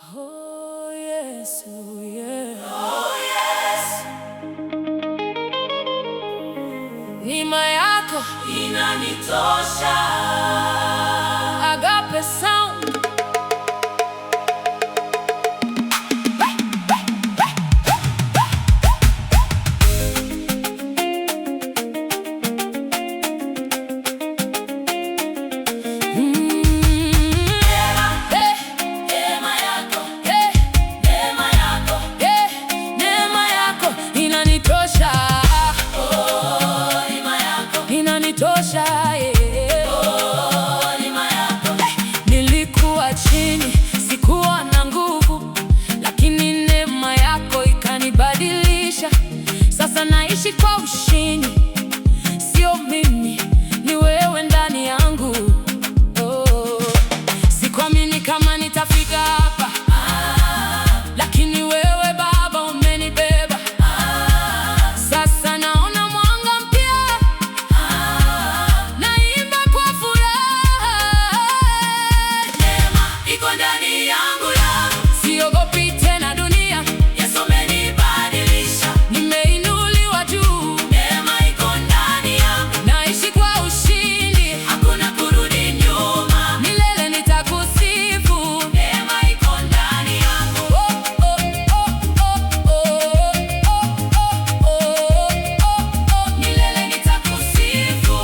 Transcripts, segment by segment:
Oh yes, oh yeah. Oh yes. Neema yako inanitosha. Agape Sound. Inanitosha, yeah. Oh, neema yako. Nilikuwa chini, sikuwa na nguvu, lakini neema yako ikanibadilisha. Sasa naishi kwa ushindi, sio mimi, ni wewe ndani yangu. Oh, sikuamini kama nitafika hapa, lakini wewe Baba umenibeba. Sasa naona mwanga mpya, naimba kwa furaha. Neema iko ndani yangu, Siogopi tena dunia, Yesu amenibadilisha. nimeinuliwa juu. Neema iko ndani yangu, Naishi kwa ushindi, hakuna kurudi nyuma. milele nitakusifu. Neema iko ndani yangu. Oh, oh, oh, oh, oh, oh, oh, oh, oh. Milele nitakusifu.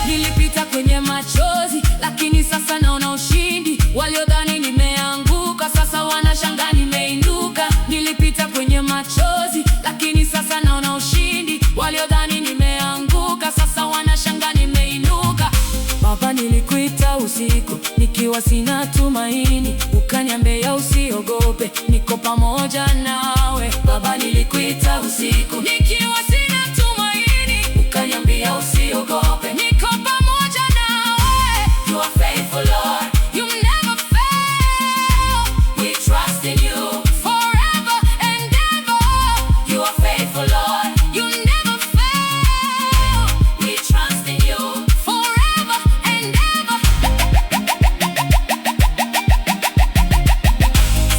Nilipita kwenye machozi, lakini sasa naona ushindi. Waliodhani nimeanguka, sasa wanashangaa nimeinuka. Nilipita kwenye machozi, lakini sasa naona ushindi. Waliodhani nimeanguka, sasa wanashangaa nimeinuka. Baba, nilikuita usiku nikiwa sina tumaini, ukaniambia usiogope, niko pamoja nawe. Baba, nilikuita usiku nikiwa sina tumaini, ukaniambia usiogope, niko pamoja nawe. You are faithful, Lord. You never fail, We trust in you. forever and ever. You are faithful, Lord. You never fail, We trust in you. forever and ever.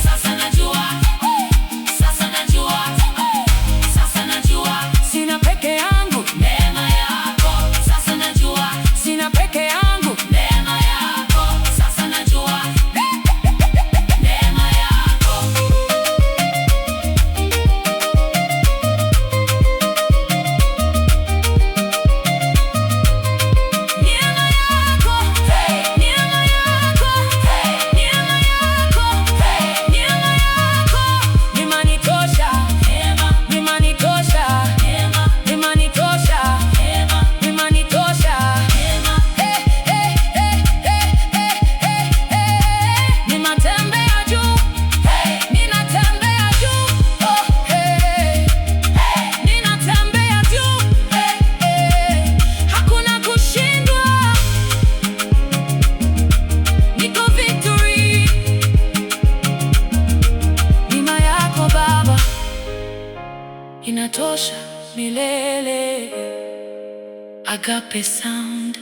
Sasa najua. Sasa najua. Sasa najua. Sina peke yangu, Neema yako. Sasa najua. sina peke yangu. Neema yako. Sasa najua. Neema yako. Neema yako, neema yako, neema yako, neema yako. Imanitosha, imanitosha, imanitosha, imanitosha. Ninatembea juu, ninatembea juu, ninatembea juu, hakuna kushindwa, niko victory. Neema yako Baba inatosha milele. Agape Sound.